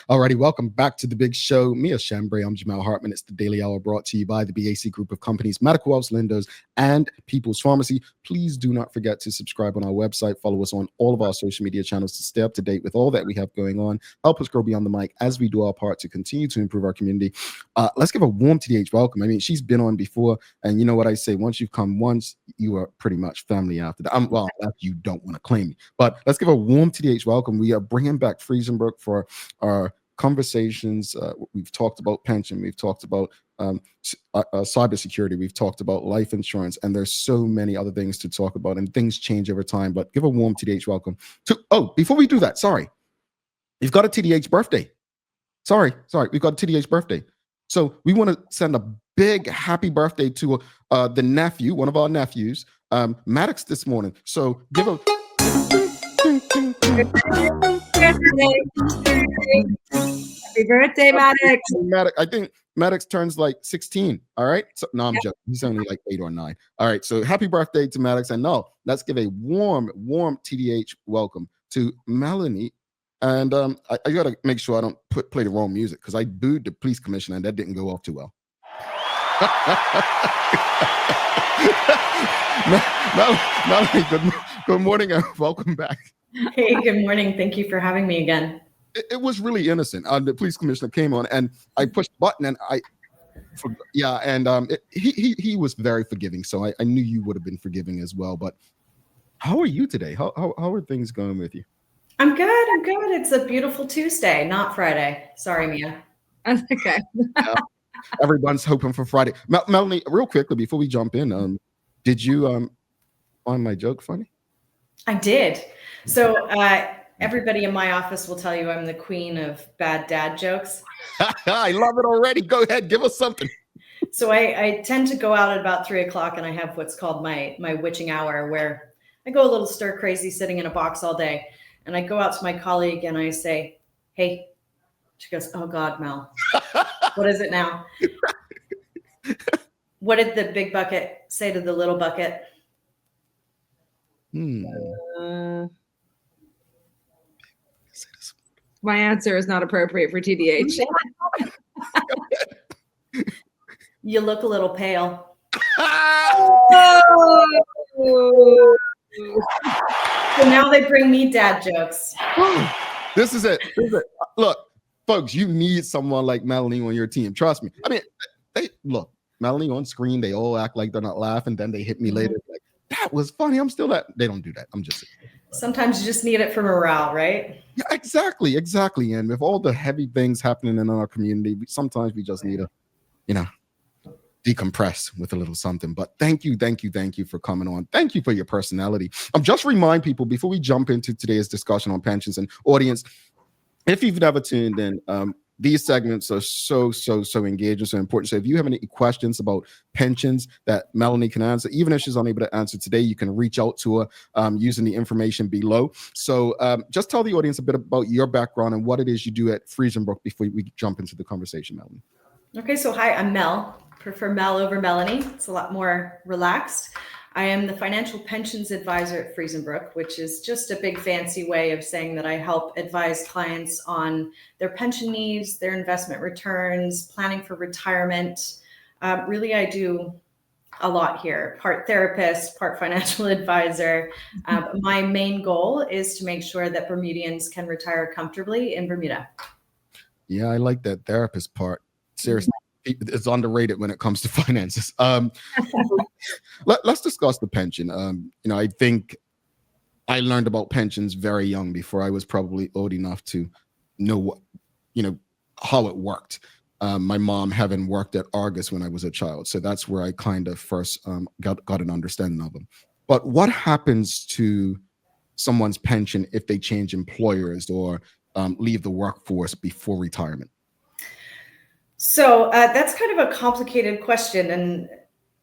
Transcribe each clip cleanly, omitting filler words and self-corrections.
Alrighty, welcome back to the big show. Mia Chambray, I'm Jamel Hartman. It's the Daily Hour brought to you by the BAC Group of Companies, Medical House Lindos, and People's Pharmacy. Please do not forget to subscribe on our website. Follow us on all of our social media channels to stay up to date with all that we have going on. Help us grow beyond the mic as we do our part to continue to improve our community. Let's give a warm TDH welcome. I mean, she's been on before, and you know what I say, once you've come once, you are pretty much family after that. Well, you don't want to claim me, but let's give a warm TDH welcome. We are bringing back Friesenbrook for our conversations. We've talked about pension, we've talked about cybersecurity, we've talked about life insurance, and there's so many other things to talk about, and things change over time. But give a warm TDH welcome to, before we do that, sorry, you've got a TDH birthday. Sorry, we've got a TDH birthday. So we want to send a big happy birthday to the nephew, one of our nephews, Maddox, this morning. So give a Happy birthday, Maddox. I think Maddox turns like 16. All right. So no, I'm joking. He's only like 8 or 9. All right. So happy birthday to Maddox. And no, let's give a warm TDH welcome to Melanie. And I gotta make sure I don't play the wrong music, because I booed the police commissioner and that didn't go off too well. Melanie, good morning and welcome back. Hey, good morning. Thank you for having me again. It was really innocent. The police commissioner came on and I pushed the button and he was very forgiving. So I knew you would have been forgiving as well. But how are you today? How are things going with you? I'm good. It's a beautiful Tuesday, not Friday. Sorry, Mia. Okay. Everyone's hoping for Friday. Melanie, real quickly before we jump in, did you find my joke funny? I did. So everybody in my office will tell you I'm the queen of bad dad jokes. I love it already. Go ahead, give us something. So I tend to go out at about 3 o'clock, and I have what's called my witching hour, where I go a little stir crazy sitting in a box all day. And I go out to my colleague and I say, hey, she goes, oh God, Mel, what is it now? What did the big bucket say to the little bucket? My answer is not appropriate for TDH. You look a little pale. So now they bring me dad jokes. This is it. Look, folks, you need someone like Melanie on your team. Trust me. I mean, look, Melanie on screen, they all act like they're not laughing. Then they hit me later. Like, that was funny. I'm still that. They don't do that. I'm just. Sometimes you just need it for morale, right? Yeah, exactly. And with all the heavy things happening in our community, sometimes we just need to, decompress with a little something. But thank you for coming on. Thank you for your personality. Just remind people before we jump into today's discussion on pensions, and audience, if you've never tuned in, these segments are so engaging, so important. So if you have any questions about pensions that Melanie can answer, even if she's unable to answer today, you can reach out to her using the information below. So just tell the audience a bit about your background and what it is you do at Friesenbrook before we jump into the conversation, Melanie. Okay, so hi, I'm Mel. Prefer Mel over Melanie. It's a lot more relaxed. I am the financial pensions advisor at Friesenbrook, which is just a big fancy way of saying that I help advise clients on their pension needs, their investment returns, planning for retirement. Really, I do a lot here, part therapist, part financial advisor. My main goal is to make sure that Bermudians can retire comfortably in Bermuda. Yeah, I like that therapist part. Seriously. It's underrated when it comes to finances. Let's discuss the pension. I think I learned about pensions very young, before I was probably old enough to know what, how it worked. My mom having worked at Argus when I was a child, so that's where I kind of first got an understanding of them. But what happens to someone's pension if they change employers or leave the workforce before retirement? So that's kind of a complicated question, and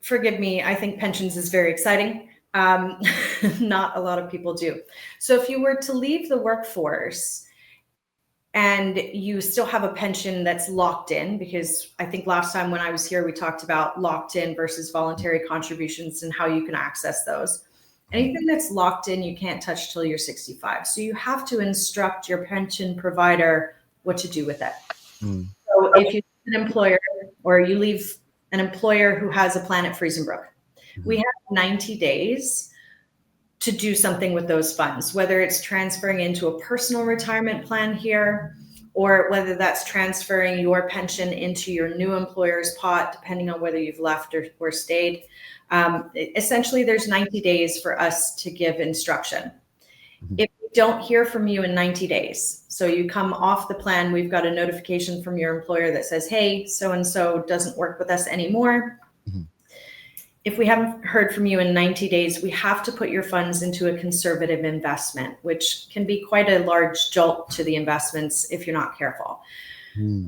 forgive me, I think pensions is very exciting. Not a lot of people do. So if you were to leave the workforce and you still have a pension that's locked in, because I think last time when I was here, we talked about locked in versus voluntary contributions and how you can access those. Anything that's locked in, you can't touch till you're 65. So you have to instruct your pension provider what to do with it. Mm. So if you leave an employer or you leave an employer who has a plan at Friesenbrook, we have 90 days to do something with those funds, whether it's transferring into a personal retirement plan here, or whether that's transferring your pension into your new employer's pot, depending on whether you've left or stayed. Essentially, there's 90 days for us to give instruction. If we don't hear from you in 90 days, so you come off the plan, we've got a notification from your employer that says, hey, so-and-so doesn't work with us anymore. If we haven't heard from you in 90 days, we have to put your funds into a conservative investment, which can be quite a large jolt to the investments if you're not careful.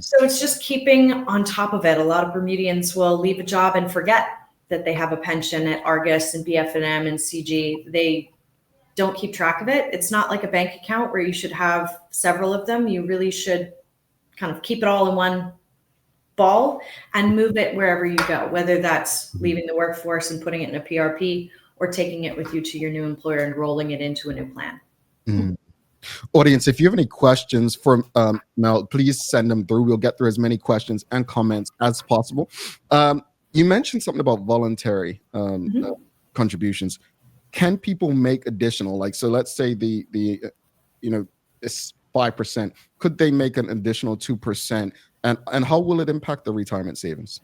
So it's just keeping on top of it. A lot of Bermudians will leave a job and forget that they have a pension at Argus and BF&M and CG. They don't keep track of it. It's not like a bank account where you should have several of them. You really should kind of keep it all in one ball and move it wherever you go, whether that's leaving the workforce and putting it in a PRP or taking it with you to your new employer and rolling it into a new plan. Audience, if you have any questions for Mel, please send them through. We'll get through as many questions and comments as possible. You mentioned something about voluntary contributions. Can people make additional, like, so let's say the it's 5%, could they make an additional 2%? And how will it impact the retirement savings?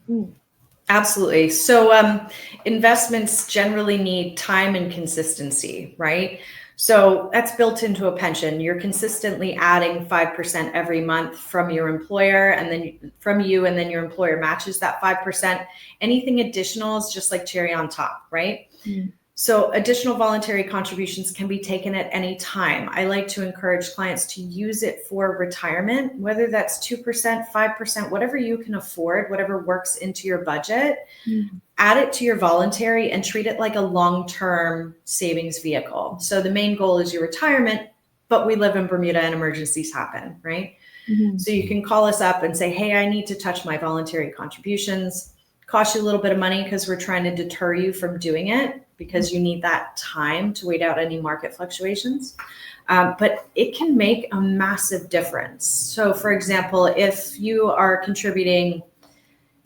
Absolutely. So investments generally need time and consistency, right? So that's built into a pension. You're consistently adding 5% every month from your employer and then from you, and then your employer matches that 5%. Anything additional is just like cherry on top, right? So additional voluntary contributions can be taken at any time. I like to encourage clients to use it for retirement, whether that's 2%, 5%, whatever you can afford, whatever works into your budget. Add it to your voluntary and treat it like a long-term savings vehicle. So the main goal is your retirement, but we live in Bermuda and emergencies happen, right? So you can call us up and say, hey, I need to touch my voluntary contributions. Cost you a little bit of money because we're trying to deter you from doing it, because you need that time to wait out any market fluctuations. But it can make a massive difference. So for example, if you are contributing,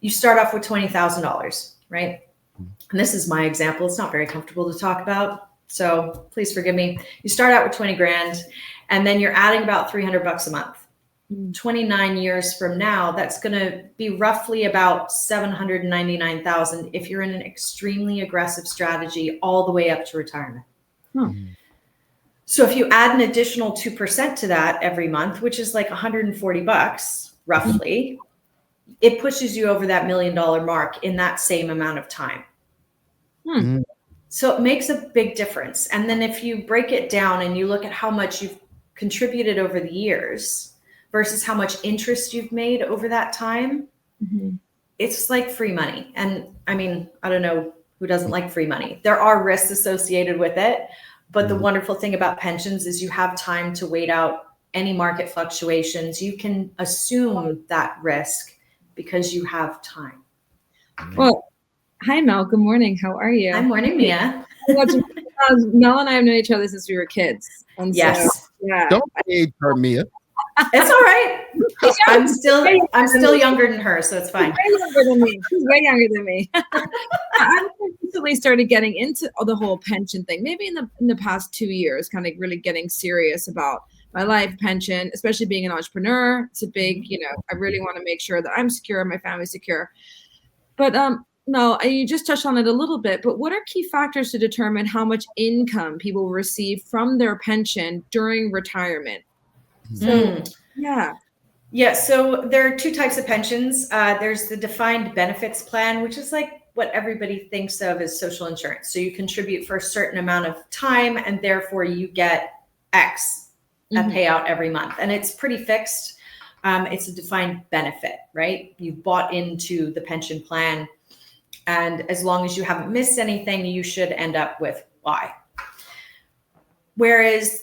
you start off with $20,000, right? And this is my example. It's not very comfortable to talk about, so please forgive me. You start out with 20 grand and then you're adding about $300 a month. 29 years from now, that's going to be roughly about $799,000 if you're in an extremely aggressive strategy all the way up to retirement. So if you add an additional 2% to that every month, which is like $140 roughly, it pushes you over that $1 million mark in that same amount of time. So it makes a big difference. And then if you break it down and you look at how much you've contributed over the years versus how much interest you've made over that time, it's like free money. And I mean, I don't know who doesn't like free money. There are risks associated with it, but the wonderful thing about pensions is you have time to wait out any market fluctuations. You can assume that risk because you have time. Well, hi, Mel. Good morning. How are you? Hi, morning, Mia. Mel and I have known each other since we were kids. And yes. So, yeah. Don't age her, Mia. It's all right. I'm still younger than her, so it's fine. She's way younger than me. She's way younger than me. I recently started getting into the whole pension thing. Maybe in the past 2 years, kind of really getting serious about my life pension, especially being an entrepreneur. It's a big, I really want to make sure that I'm secure, my family's secure. But no, you just touched on it a little bit, but what are key factors to determine how much income people will receive from their pension during retirement? So, Yeah. So there are two types of pensions. There's the defined benefits plan, which is like what everybody thinks of as social insurance. So you contribute for a certain amount of time and therefore you get X, a payout every month. And it's pretty fixed. It's a defined benefit, right? You've bought into the pension plan. And as long as you haven't missed anything, you should end up with Y. Whereas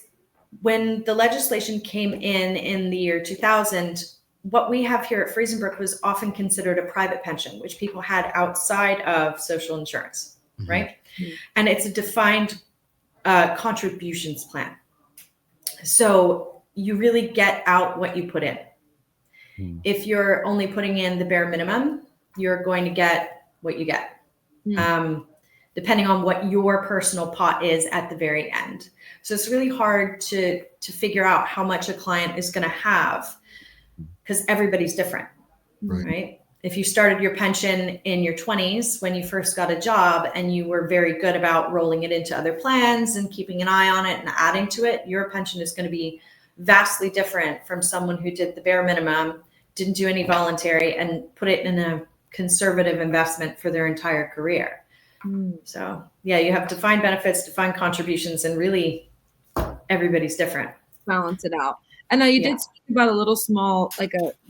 when the legislation came in the year 2000, what we have here at Friesenbrook was often considered a private pension, which people had outside of social insurance, right? And it's a defined contributions plan. So you really get out what you put in. Mm. If you're only putting in the bare minimum, you're going to get what you get, depending on what your personal pot is at the very end. So it's really hard to figure out how much a client is going to have, because everybody's different, right? If you started your pension in your 20s when you first got a job and you were very good about rolling it into other plans and keeping an eye on it and adding to it, your pension is going to be vastly different from someone who did the bare minimum, didn't do any voluntary, and put it in a conservative investment for their entire career. So yeah, you have defined benefits, defined contributions, and really everybody's different. Balance it out. And now you did speak about a little small,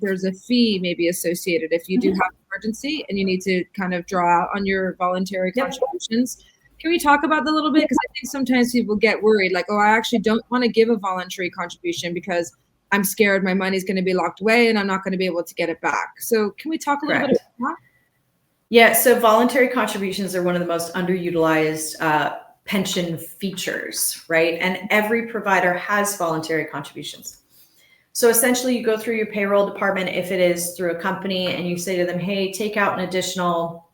there's a fee maybe associated if you do have an emergency and you need to kind of draw out on your voluntary contributions. Can we talk about that a little bit? Because I think sometimes people get worried, like, oh, I actually don't want to give a voluntary contribution because I'm scared my money's going to be locked away and I'm not going to be able to get it back. So can we talk a little bit about that? Yeah, so voluntary contributions are one of the most underutilized pension features, right? And every provider has voluntary contributions. So essentially you go through your payroll department, if it is through a company, and you say to them, hey, take out an additional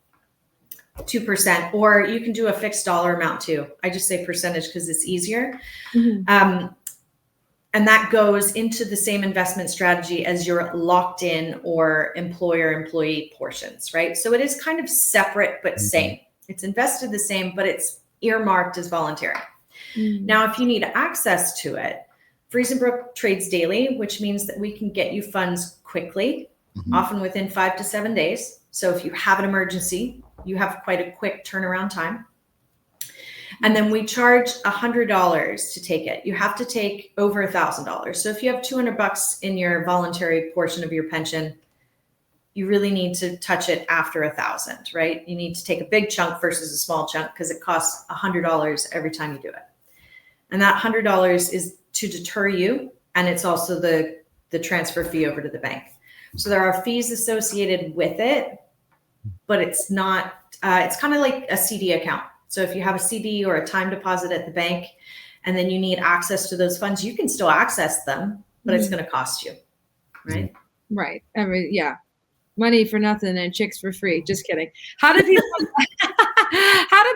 2%, or you can do a fixed dollar amount too. I just say percentage because it's easier. And that goes into the same investment strategy as your locked in or employer-employee portions, right? So it is kind of separate, but same. It's invested the same, but it's earmarked as voluntary. Now, if you need access to it, Friesenbrook trades daily, which means that we can get you funds quickly, often within 5 to 7 days. So if you have an emergency, you have quite a quick turnaround time. And then we charge $100 to take it. You have to take over $1,000. So if you have $200 in your voluntary portion of your pension, you really need to touch it after $1,000, right? You need to take a big chunk versus a small chunk because it costs $100 every time you do it. And that $100 is to deter you, and it's also the transfer fee over to the bank. So there are fees associated with it, but it's not, it's kind of like a CD account. So if you have a CD or a time deposit at the bank, and then you need access to those funds, you can still access them, but it's going to cost you, right? Right. Money for nothing and chicks for free. Just kidding. How do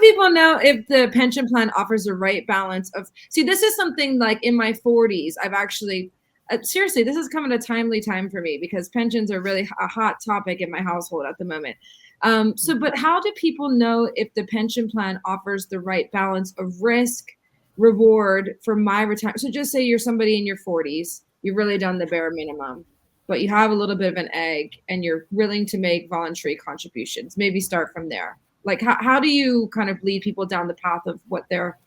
people know if the pension plan offers the right balance of, see, this is something like in my 40s, I've actually, seriously, this is coming at a timely time for me because pensions are really a hot topic in my household at the moment. But how do people know if the pension plan offers the right balance of risk, reward for my retirement? So just say you're somebody in your 40s, you've really done the bare minimum, but you have a little bit of an egg and you're willing to make voluntary contributions. Maybe start from there. Like how do you kind of lead people down the path of what their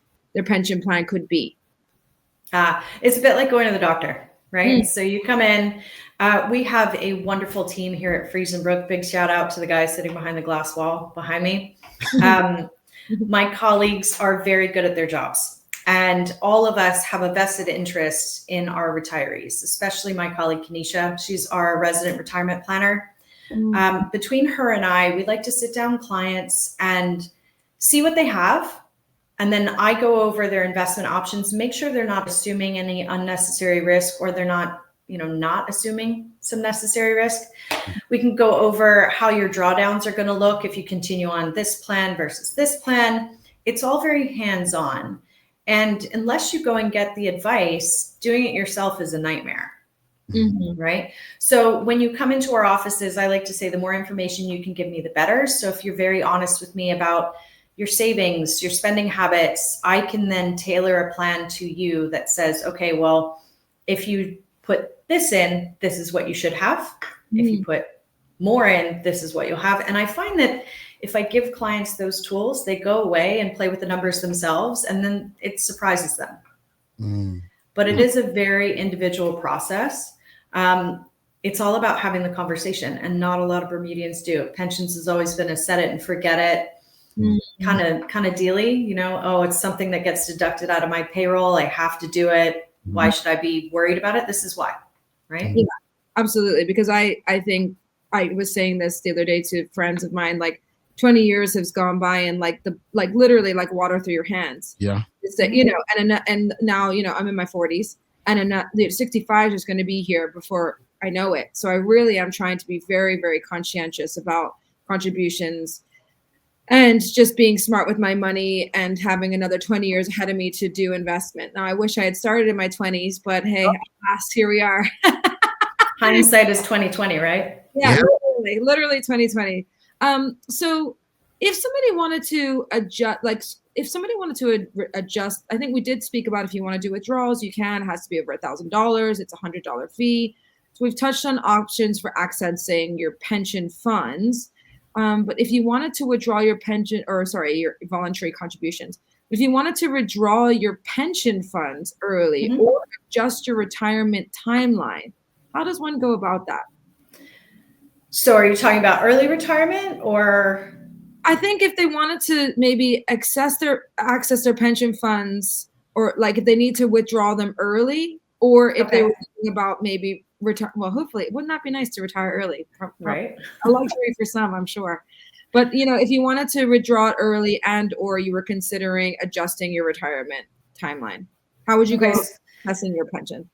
pension plan could be? It's a bit like going to the doctor, right? So you come in, we have a wonderful team here at Friesenbrook. Big shout out to the guy sitting behind the glass wall behind me. My colleagues are very good at their jobs. And all of us have a vested interest in our retirees, especially my colleague, Kenesha. She's our resident retirement planner. Between her and I, we like to sit down with clients and see what they have. And then I go over their investment options, make sure they're not assuming any unnecessary risk, or they're not assuming some necessary risk. We can go over how your drawdowns are going to look if you continue on this plan versus this plan. It's all very hands-on. And unless you go and get the advice, doing it yourself is a nightmare, right? So when you come into our offices, I like to say the more information you can give me, the better. So if you're very honest with me about your savings, your spending habits, I can then tailor a plan to you that says, okay, well, if you put this in, this is what you should have. If you put more in, this is what you'll have. And I find that if I give clients those tools, they go away and play with the numbers themselves, and then it surprises them. But it is a very individual process. It's all about having the conversation, and not a lot of Bermudians do. Pensions has always been a set it and forget it kind of dealy, oh, it's something that gets deducted out of my payroll. I have to do it. Why should I be worried about it? This is why, right? Yeah, absolutely. Because I think I was saying this the other day to friends of mine, like 20 years has gone by and literally like water through your hands. Yeah. It's that, and now, I'm in my 40s, and 65 is going to be here before I know it. So I really am trying to be very, very conscientious about contributions and just being smart with my money and having another 20 years ahead of me to do investment. Now, I wish I had started in my 20s, but hey, alas, here we are. Hindsight is 2020, right? Yeah, literally 2020. So if somebody wanted to adjust, like if somebody wanted to adjust, I think we did speak about if you want to do withdrawals, you can. It has to be over $1,000. It's $100 fee. So we've touched on options for accessing your pension funds. But if you wanted to withdraw your pension, or sorry, your voluntary contributions, if you wanted to withdraw your pension funds early or adjust your retirement timeline, how does one go about that? So are you talking about early retirement, or? I think if they wanted to maybe access their pension funds, or like if they need to withdraw them early, or if they were thinking about maybe retire. Well, hopefully, wouldn't that be nice to retire early? Right. A luxury for some, I'm sure. But if you wanted to withdraw it early and or you were considering adjusting your retirement timeline, how would you go assessing your pension?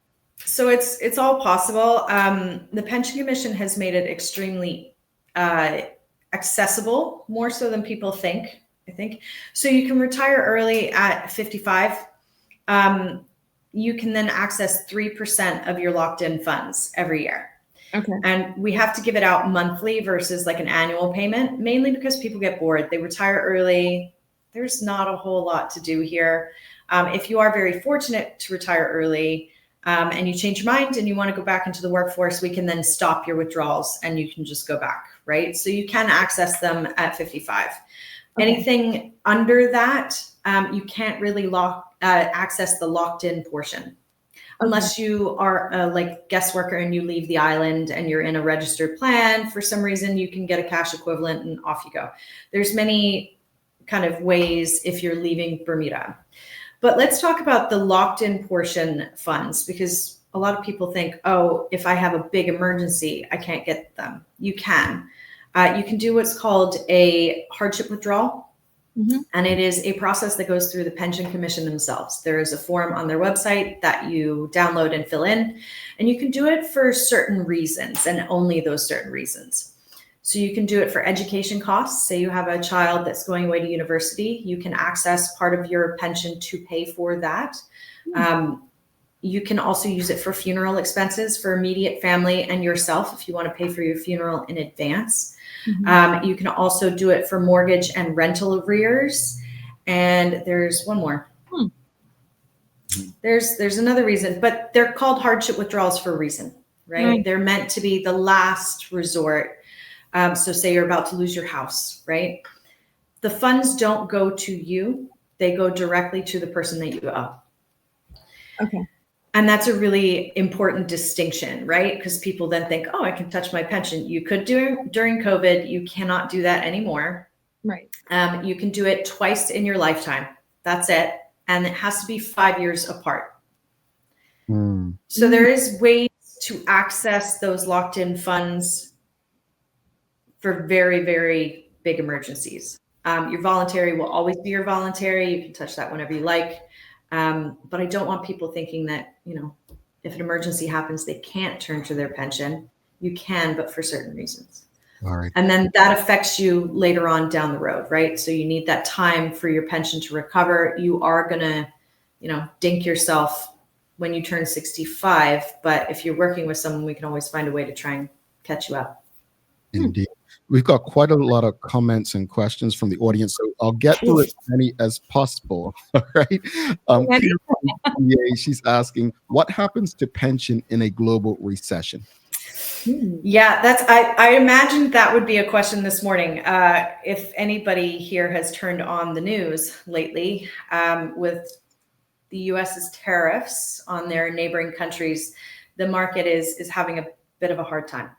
So it's all possible. The Pension Commission has made it extremely accessible, more so than people think, I think. So you can retire early at 55. You can then access 3% of your locked in funds every year. Okay. And we have to give it out monthly versus like an annual payment, mainly because people get bored. They retire early. There's not a whole lot to do here. If you are very fortunate to retire early, and you change your mind and you want to go back into the workforce, we can then stop your withdrawals and you can just go back, right? So you can access them at 55. Okay. Anything under that, you can't really access the locked in portion. Unless you are a like guest worker and you leave the island and you're in a registered plan, for some reason you can get a cash equivalent and off you go. There's many kind of ways if you're leaving Bermuda. But let's talk about the locked in portion funds, because a lot of people think, oh, if I have a big emergency, I can't get them. You can. You can do what's called a hardship withdrawal. And it is a process that goes through the Pension Commission themselves. There is a form on their website that you download and fill in, and you can do it for certain reasons and only those certain reasons. So you can do it for education costs. Say you have a child that's going away to university, you can access part of your pension to pay for that. You can also use it for funeral expenses for immediate family and yourself if you want to pay for your funeral in advance. You can also do it for mortgage and rental arrears. And there's one more. There's another reason, but they're called hardship withdrawals for a reason, right? They're meant to be the last resort. So say you're about to lose your house, right? The funds don't go to you. They go directly to the person that you owe. Okay. And that's a really important distinction, right? Because people then think, oh, I can touch my pension. You could do it during COVID. You cannot do that anymore. Right. You can do it twice in your lifetime. That's it. And it has to be 5 years apart. So there is ways to access those locked in funds for very, very big emergencies. Your voluntary will always be your voluntary. You can touch that whenever you like. But I don't want people thinking that, if an emergency happens, they can't turn to their pension. You can, but for certain reasons. All right. And then that affects you later on down the road, right? So you need that time for your pension to recover. You are going to, dink yourself when you turn 65. But if you're working with someone, we can always find a way to try and catch you up. Indeed. We've got quite a lot of comments and questions from the audience, so I'll get to as many as possible. All right. She's asking, what happens to pension in a global recession? Yeah, I imagined that would be a question this morning. If anybody here has turned on the news lately, with the US's tariffs on their neighboring countries, the market is having a bit of a hard time.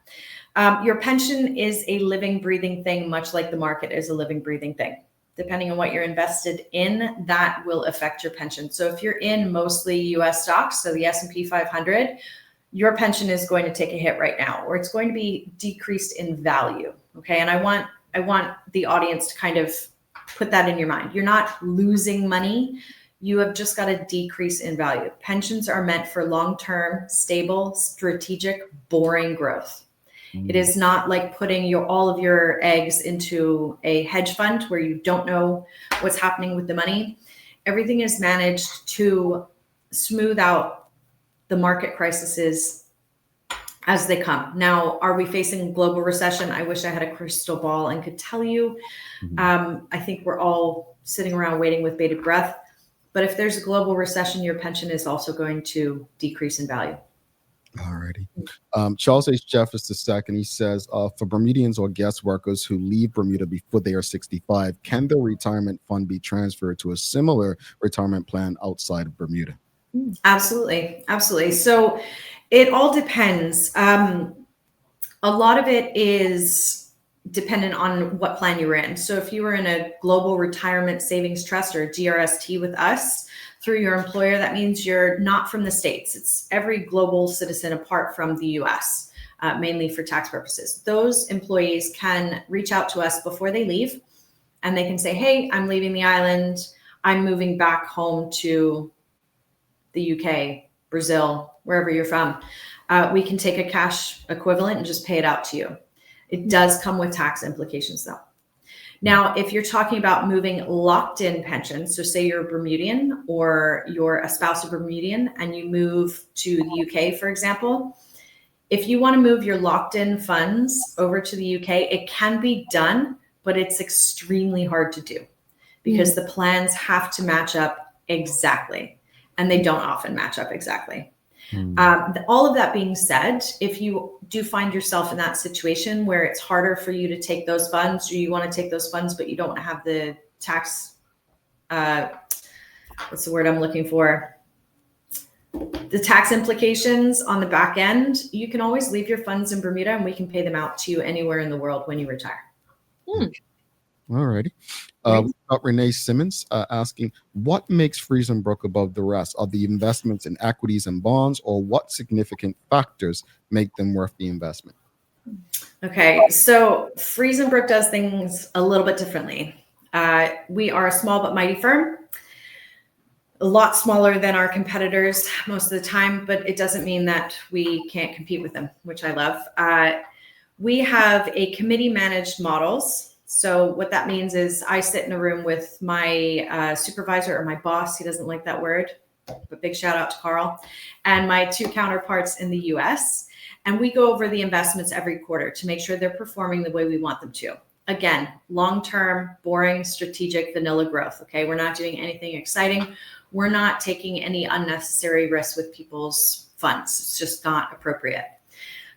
Your pension is a living, breathing thing, much like the market is a living, breathing thing. Depending on what you're invested in, that will affect your pension. So if you're in mostly US stocks, so the S&P 500, your pension is going to take a hit right now, or it's going to be decreased in value. Okay. And I want the audience to kind of put that in your mind. You're not losing money. you have just got a decrease in value. Pensions are meant for long-term, stable, strategic, boring growth. It is not like putting all of your eggs into a hedge fund where you don't know what's happening with the money. Everything is managed to smooth out the market crises as they come. Now, are we facing global recession? I wish I had a crystal ball and could tell you. I think we're all sitting around waiting with bated breath. But if there's a global recession, your pension is also going to decrease in value. Alrighty. Charles H. Jeffers II, he says, for Bermudians or guest workers who leave Bermuda before they are 65, can their retirement fund be transferred to a similar retirement plan outside of Bermuda? Absolutely. Absolutely. So it all depends. A lot of it is dependent on what plan you were in. So if you were in a global retirement savings trust or a GRST with us through your employer, that means you're not from the States. It's every global citizen apart from the US, mainly for tax purposes. Those employees can reach out to us before they leave, and they can say, hey, I'm leaving the island. I'm moving back home to the UK, Brazil, wherever you're from. We can take a cash equivalent and just pay it out to you. It does come with tax implications though. Now, if you're talking about moving locked in pensions, so say you're a Bermudian or you're a spouse of Bermudian and you move to the UK, for example, if you want to move your locked in funds over to the UK, it can be done, but it's extremely hard to do because the plans have to match up exactly, and they don't often match up exactly. All of that being said, if you do find yourself in that situation where it's harder for you to take those funds, or you want to take those funds, but you don't want to have the tax, what's the word I'm looking for? The tax implications on the back end, you can always leave your funds in Bermuda and we can pay them out to you anywhere in the world when you retire. All righty. We've got Renee Simmons asking, what makes Friesenbrook above the rest? Are the investments in equities and bonds, or what significant factors make them worth the investment? Okay, so Friesenbrook does things a little bit differently. We are a small but mighty firm, a lot smaller than our competitors most of the time, but it doesn't mean that we can't compete with them, which I love. We have a committee managed models. So what that means is I sit in a room with my supervisor or my boss. He doesn't like that word, but big shout out to Carl, and my two counterparts in the US. And we go over the investments every quarter to make sure they're performing the way we want them to. Again, long-term, boring, strategic, vanilla growth. Okay, we're not doing anything exciting. We're not taking any unnecessary risks with people's funds. It's just not appropriate.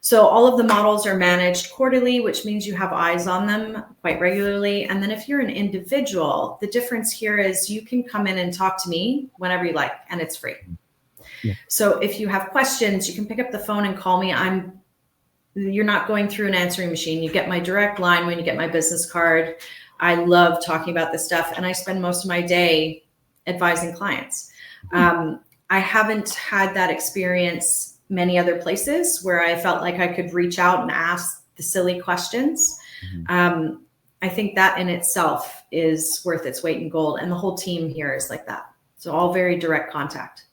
So all of the models are managed quarterly, which means you have eyes on them quite regularly. And then if you're an individual, the difference here is you can come in and talk to me whenever you like, and it's free. Yeah. So if you have questions, you can pick up the phone and call me. You're not going through an answering machine. You get my direct line when you get my business card. I love talking about this stuff, and I spend most of my day advising clients. I haven't had that experience many other places where I felt like I could reach out and ask the silly questions. I think that in itself is worth its weight in gold. And the whole team here is like that. So all very direct contact.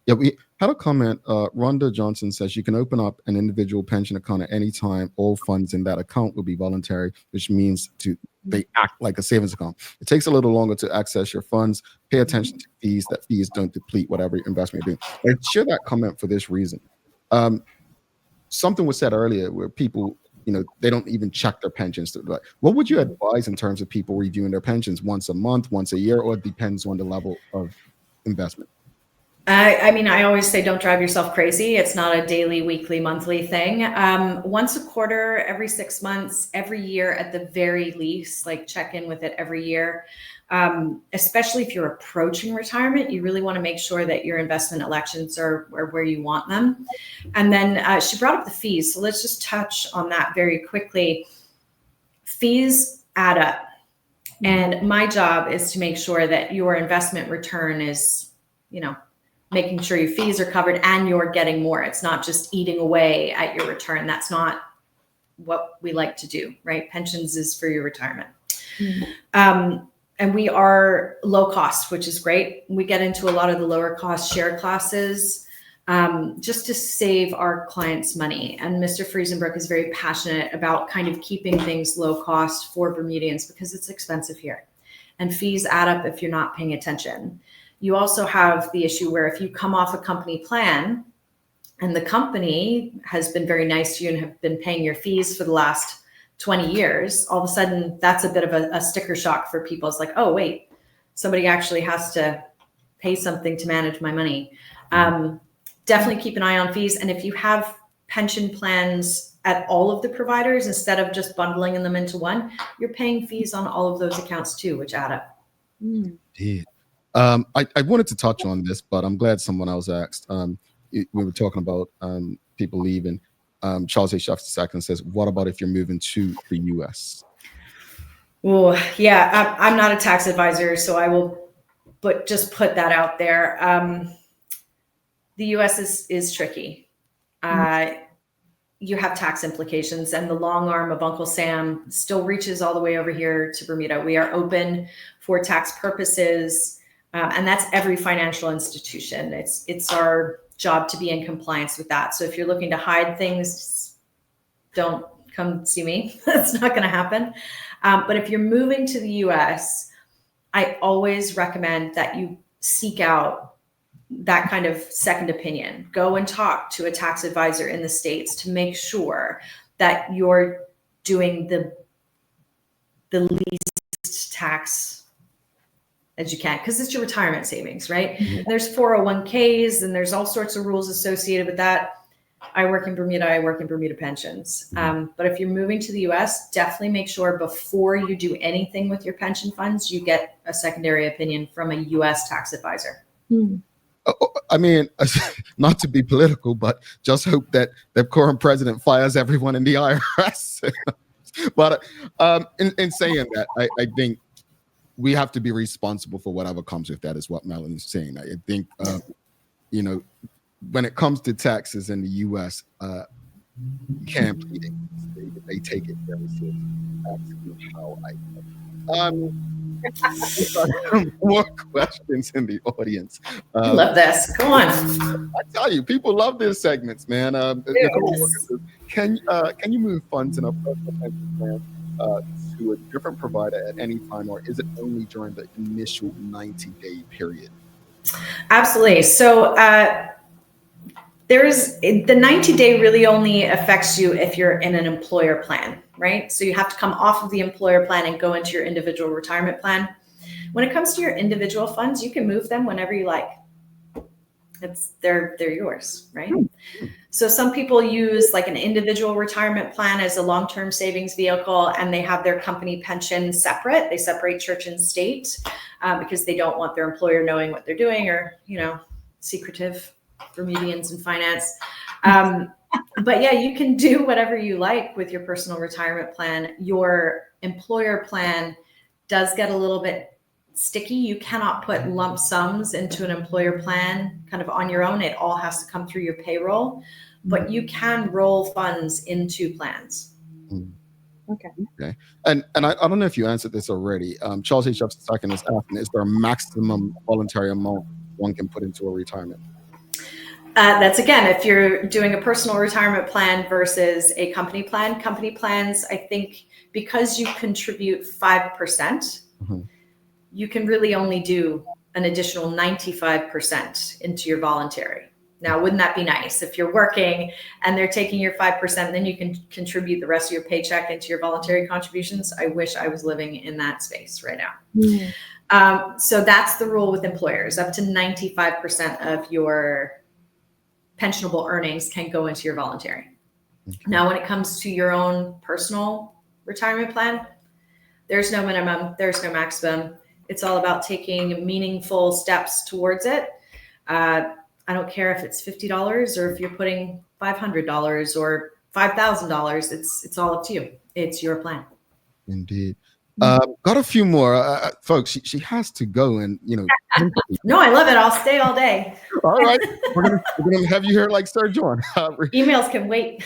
Yeah, we had a comment. Rhonda Johnson says you can open up an individual pension account at any time. All funds in that account will be voluntary, which means they act like a savings account. It takes a little longer to access your funds. Pay attention to fees. That fees don't deplete whatever investment you're doing. I share that comment for this reason. Something was said earlier where people, they don't even check their pensions. What would you advise in terms of people reviewing their pensions once a month, once a year, or it depends on the level of investment? I mean, I always say don't drive yourself crazy. It's not a daily, weekly, monthly thing. Once a quarter, every 6 months, every year at the very least, like check in with it every year. Especially if you're approaching retirement, you really want to make sure that your investment elections are where you want them. And then she brought up the fees. So let's just touch on that very quickly. Fees add up. And my job is to make sure that your investment return is, making sure your fees are covered and you're getting more. It's not just eating away at your return. That's not what we like to do, right? Pensions is for your retirement. And we are low cost, which is great. We get into a lot of the lower cost share classes just to save our clients money. And Mr. Friesenbrook is very passionate about kind of keeping things low cost for Bermudians because it's expensive here. And fees add up if you're not paying attention. You also have the issue where if you come off a company plan and the company has been very nice to you and have been paying your fees for the last 20 years, all of a sudden that's a bit of a sticker shock for people. It's like, oh, wait, somebody actually has to pay something to manage my money. Definitely keep an eye on fees. And if you have pension plans at all of the providers, instead of just bundling them into one, you're paying fees on all of those accounts too, which add up. Indeed. I wanted to touch on this, but I'm glad someone else asked. We were talking about people leaving. Charles A. Shuffs II says, what about if you're moving to the US? Oh, yeah, I'm not a tax advisor, so I will just put that out there. The US is tricky. You have tax implications, and the long arm of Uncle Sam still reaches all the way over here to Bermuda. We are open for tax purposes, and that's every financial institution. It's our job to be in compliance with that. So if you're looking to hide things, don't come see me. That's not going to happen. But if you're moving to the US, I always recommend that you seek out that kind of second opinion. Go and talk to a tax advisor in the States to make sure that you're doing the least tax as you can, because it's your retirement savings, right? Mm-hmm. There's 401ks and there's all sorts of rules associated with that. I work in Bermuda, I work in Bermuda pensions. But if you're moving to the US, definitely make sure before you do anything with your pension funds, you get a secondary opinion from a US tax advisor. I mean, not to be political, but just hope that the current president fires everyone in the IRS. But in saying that, I think we have to be responsible for whatever comes with that, is what Melanie's saying. I think, when it comes to taxes in the U.S., you can't plead it. They take it very seriously. That's how I know. More questions in the audience. I love this. Come on. I tell you, people love these segments, man. Can you move funds in a personal pension plan to a different provider at any time, or is it only during the initial 90-day period? Absolutely. So the 90-day really only affects you if you're in an employer plan, right? So you have to come off of the employer plan and go into your individual retirement plan. When it comes to your individual funds, you can move them whenever you like. They're yours, right? So some people use like an individual retirement plan as a long-term savings vehicle, and they have their company pension separate. They separate church and state because they don't want their employer knowing what they're doing, or, secretive Bermudians in finance. But yeah, you can do whatever you like with your personal retirement plan. Your employer plan does get a little bit sticky. You cannot put lump sums into an employer plan kind of on your own. It all has to come through your payroll, but you can roll funds into plans. Okay. And I don't know if you answered this already. Charles H. Shuffs II is asking, is there a maximum voluntary amount one can put into a retirement? That's, again, if you're doing a personal retirement plan versus a company plan. Company plans, I think, because you contribute 5%, you can really only do an additional 95% into your voluntary. Now, wouldn't that be nice? If you're working and they're taking your 5%, then you can contribute the rest of your paycheck into your voluntary contributions. I wish I was living in that space right now. So that's the rule with employers. Up to 95% of your pensionable earnings can go into your voluntary. Now, when it comes to your own personal retirement plan, there's no minimum, there's no maximum. It's all about taking meaningful steps towards it. I don't care if it's $50 or if you're putting $500 or $5,000. It's all up to you. It's your plan. Indeed. Got a few more, folks. She has to go, and No, I love it. I'll stay all day. All right, we're gonna have you here like Sir John. Emails can wait.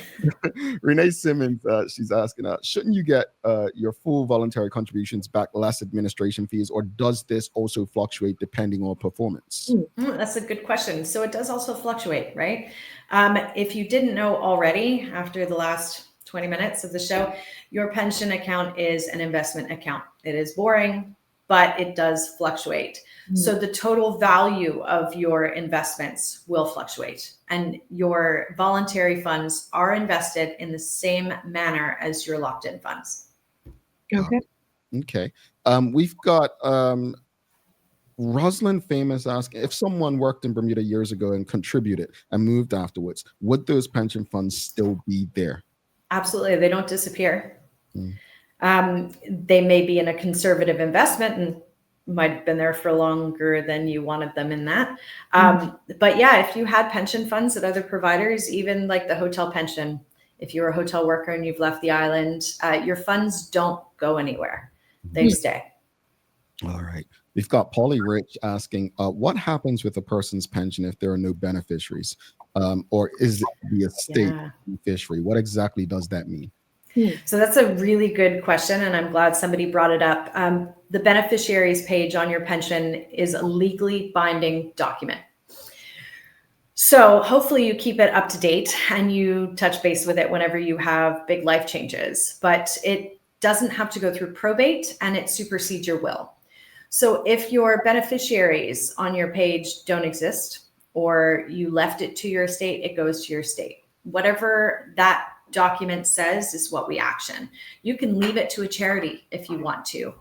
Renee Simmons, she's asking, shouldn't you get your full voluntary contributions back less administration fees, or does this also fluctuate depending on performance? That's a good question. So it does also fluctuate, right? If you didn't know already, after the last 20 minutes of the show, your pension account is an investment account. It is boring, but it does fluctuate. So the total value of your investments will fluctuate, and your voluntary funds are invested in the same manner as your locked-in funds. Okay. Okay. We've got Rosalind Famous asking, if someone worked in Bermuda years ago and contributed and moved afterwards, would those pension funds still be there? Absolutely. They don't disappear. They may be in a conservative investment and might have been there for longer than you wanted them in that. But yeah, if you had pension funds at other providers, even like the hotel pension, if you're a hotel worker and you've left the island, your funds don't go anywhere. They stay. All right. We've got Polly Rich asking, what happens with a person's pension if there are no beneficiaries? Or is it the estate beneficiary? What exactly does that mean? So that's a really good question, and I'm glad somebody brought it up. The beneficiaries page on your pension is a legally binding document. So hopefully you keep it up to date and you touch base with it whenever you have big life changes, but it doesn't have to go through probate, and it supersedes your will. So if your beneficiaries on your page don't exist, or you left it to your estate, it goes to your estate. Whatever that document says is what we action. You can leave it to a charity if you want to.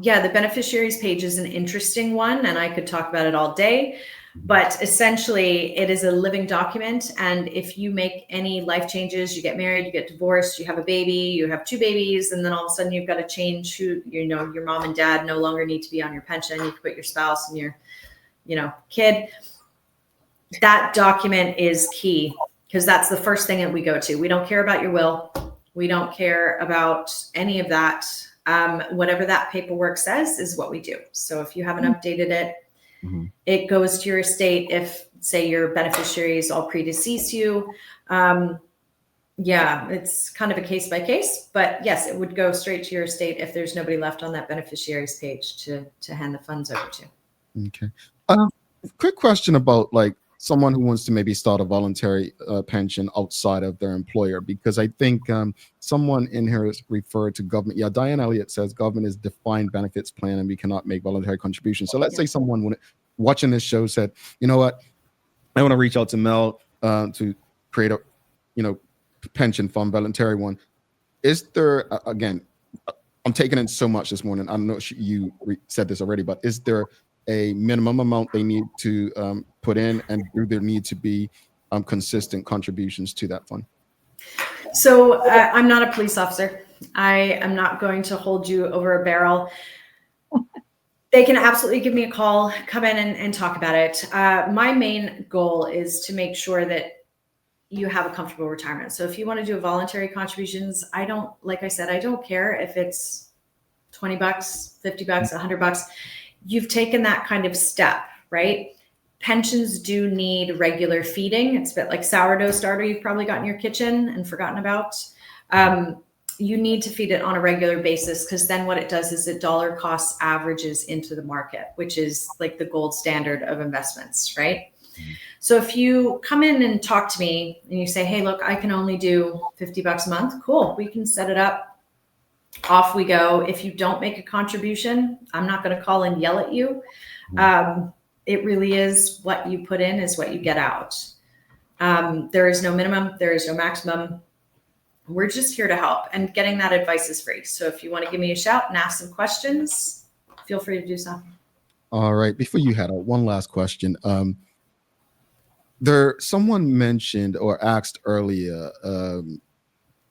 Yeah, the beneficiaries page is an interesting one, and I could talk about it all day. But essentially, it is a living document. And if you make any life changes, you get married, you get divorced, you have a baby, you have 2 babies, and then all of a sudden you've got to change who, your mom and dad no longer need to be on your pension. You can put your spouse and your, kid. That document is key, because that's the first thing that we go to. We don't care about your will. We don't care about any of that. Whatever that paperwork says is what we do. So if you haven't updated it, it goes to your estate. If, say, your beneficiaries all predeceased you, it's kind of a case by case. But yes, it would go straight to your estate if there's nobody left on that beneficiaries page to hand the funds over to. Okay. Quick question about someone who wants to maybe start a voluntary pension outside of their employer, because I think someone in here has referred to government. Yeah, Diane Elliott says government is defined benefits plan and we cannot make voluntary contributions. So let's say someone watching this show said, you know what, I want to reach out to Mel to create a pension fund, voluntary one. Is there, again, I'm taking in so much this morning, I don't know if you said this already, but is there a minimum amount they need to put in, and do there need to be consistent contributions to that fund? So I'm not a police officer. I am not going to hold you over a barrel. They can absolutely give me a call, come in and talk about it. My main goal is to make sure that you have a comfortable retirement. So if you want to do voluntary contributions, like I said, I don't care if it's $20, $50, $100. You've taken that kind of step, right? Pensions do need regular feeding. It's a bit like sourdough starter you've probably got in your kitchen and forgotten about. You need to feed it on a regular basis, because then what it does is it dollar cost averages into the market, which is like the gold standard of investments, right? So if you come in and talk to me and you say, hey, look, I can only do $50 a month. Cool. We can set it up. Off we go. If you don't make a contribution, I'm not going to call and yell at you. It really is what you put in is what you get out. There is no minimum. There is no maximum. We're just here to help, and getting that advice is free. So if you want to give me a shout and ask some questions, feel free to do so. All right. Before you head out, one last question. Someone mentioned or asked earlier,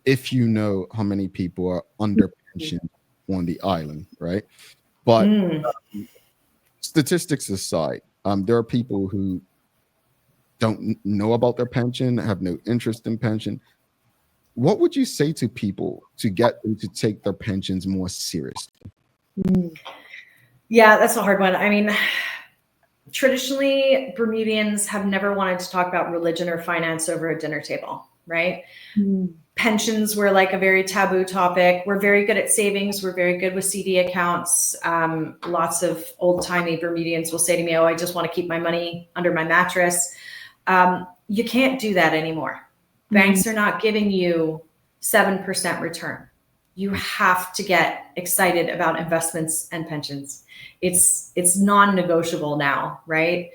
if you know how many people are under pension on the island, right? But statistics aside, there are people who don't know about their pension, have no interest in pension. what would you say to people to get them to take their pensions more seriously? Yeah, that's a hard one. I mean, traditionally, Bermudians have never wanted to talk about religion or finance over a dinner table, right? Pensions were like a very taboo topic. We're very good at savings. We're very good with CD accounts. Lots of old-timey Bermudians will say to me, oh, I just want to keep my money under my mattress. You can't do that anymore. Banks are not giving you 7% return. You have to get excited about investments and pensions. It's non-negotiable now, right?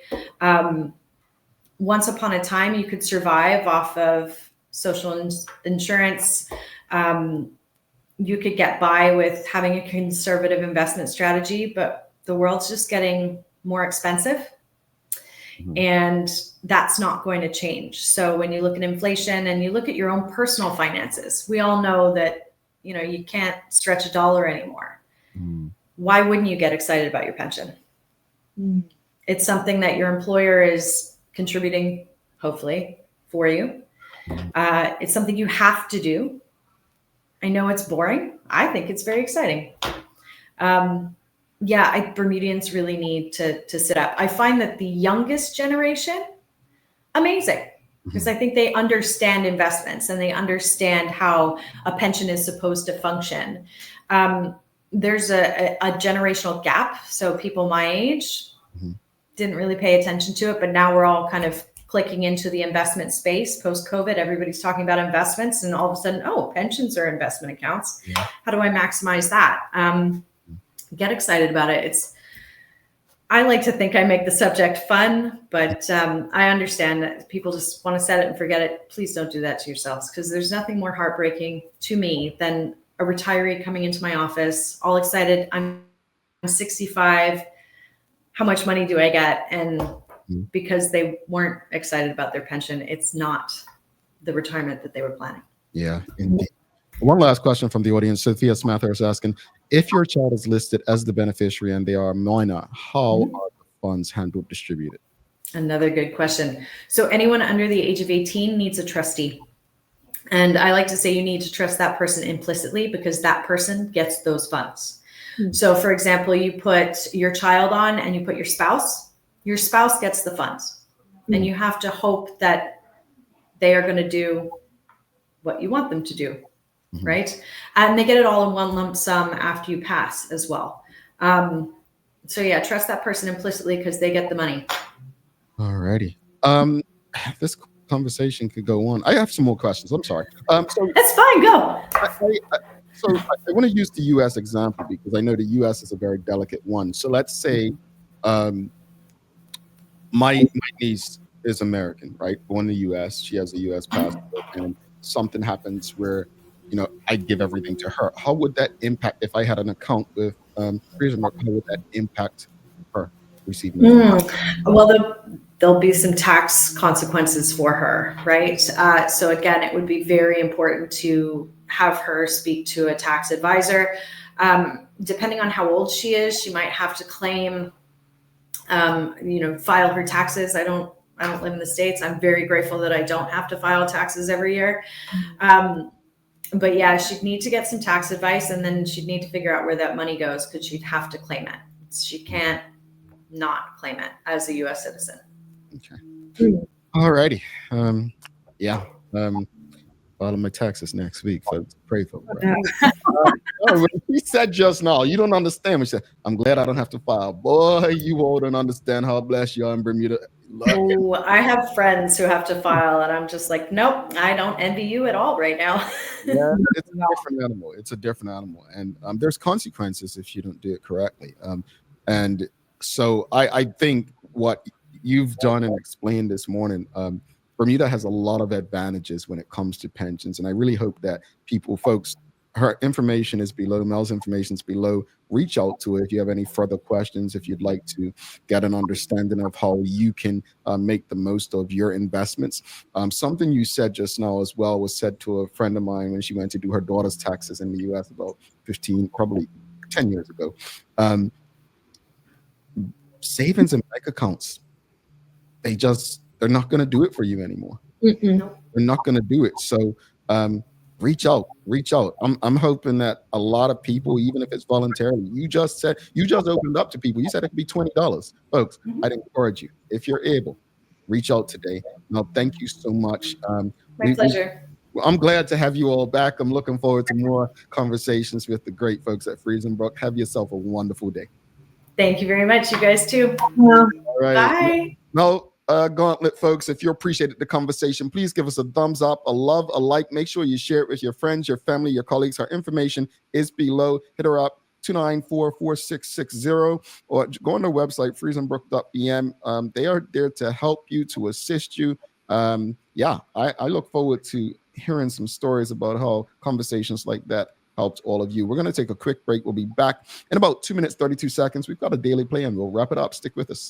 Once upon a time, you could survive off of social insurance. You could get by with having a conservative investment strategy, but the world's just getting more expensive. And that's not going to change. So when you look at inflation and you look at your own personal finances, we all know that, you know, you can't stretch a dollar anymore. Why wouldn't you get excited about your pension? It's something that your employer is contributing, hopefully, for you. It's something you have to do. I know it's boring. I think it's very exciting. Bermudians really need to sit up. I find that the youngest generation, amazing, because I think they understand investments and they understand how a pension is supposed to function. There's a generational gap. So people my age didn't really pay attention to it, but now we're all kind of clicking into the investment space post-COVID. Everybody's talking about investments and all of a sudden, oh, pensions are investment accounts. How do I maximize that? Get excited about it. I like to think I make the subject fun, but I understand that people just want to set it and forget it. Please don't do that to yourselves, because there's nothing more heartbreaking to me than a retiree coming into my office all excited. I'm 65. How much money do I get? And because they weren't excited about their pension, it's not the retirement that they were planning. Yeah, indeed. One last question from the audience. Sophia Smather is asking, if your child is listed as the beneficiary and they are minor, how are the funds handled, distributed? Another good question. So anyone under the age of 18 needs a trustee. And I like to say you need to trust that person implicitly, because that person gets those funds. So for example, you put your child on and you put your spouse gets the funds. And you have to hope that they are going to do what you want them to do. Right? And they get it all in one lump sum after you pass as well. So yeah, trust that person implicitly because they get the money. All righty. This conversation could go on. I have some more questions. I'm sorry. So that's fine. Go. I want to use the U.S. example because I know the U.S. is a very delicate one. So let's say my niece is American, right? Born in the U.S. She has a U.S. passport, and something happens where, you know, I give everything to her. How would that impact if I had an account with Freedom? How would that impact her receiving? Well, there'll be some tax consequences for her, right? So again, it would be very important to have her speak to a tax advisor. Depending on how old she is, she might have to claim, file her taxes. I don't live in the States. I'm very grateful that I don't have to file taxes every year. But yeah, she'd need to get some tax advice, and then she'd need to figure out where that money goes, because she'd have to claim it. She can't not claim it as a U.S. citizen. Okay. All righty. Filing my taxes next week, folks. Pray for me. Right? He said just now, you don't understand. She said, I'm glad I don't have to file. Boy, you all don't understand how blessed you are in Bermuda. Oh, I have friends who have to file, and I'm just like, nope, I don't envy you at all right now. Yeah, it's a different animal. It's a different animal. And there's consequences if you don't do it correctly. And so I think what you've done and explained this morning, Bermuda has a lot of advantages when it comes to pensions. And I really hope that folks, her information is below, Mel's information is below. Reach out to her if you have any further questions, if you'd like to get an understanding of how you can make the most of your investments. Something you said just now as well was said to a friend of mine when she went to do her daughter's taxes in the US about probably 10 years ago. Savings and bank accounts, they're not going to do it for you anymore. They're not going to do it. So reach out. I'm hoping that a lot of people, even if it's voluntarily, you just opened up to people. You said it could be $20. Folks, I'd encourage you, if you're able, reach out today. No, thank you so much. My pleasure. I'm glad to have you all back. I'm looking forward to more conversations with the great folks at Friesenbrook. Have yourself a wonderful day. Thank you very much. You guys too. Well, All right. Bye. No, Gauntlet folks, if you appreciated the conversation, please give us a thumbs up, a love, a like. Make sure you share it with your friends, your family, your colleagues. Her information is below. Hit her up, 294-4660, or go on their website, friesenbrook.bm. They are there to help you, to assist you. I look forward to hearing some stories about how conversations like that helped all of you. We're going to take a quick break. We'll be back in about 2 minutes, 32 seconds. We've got a daily play and we'll wrap it up. Stick with us.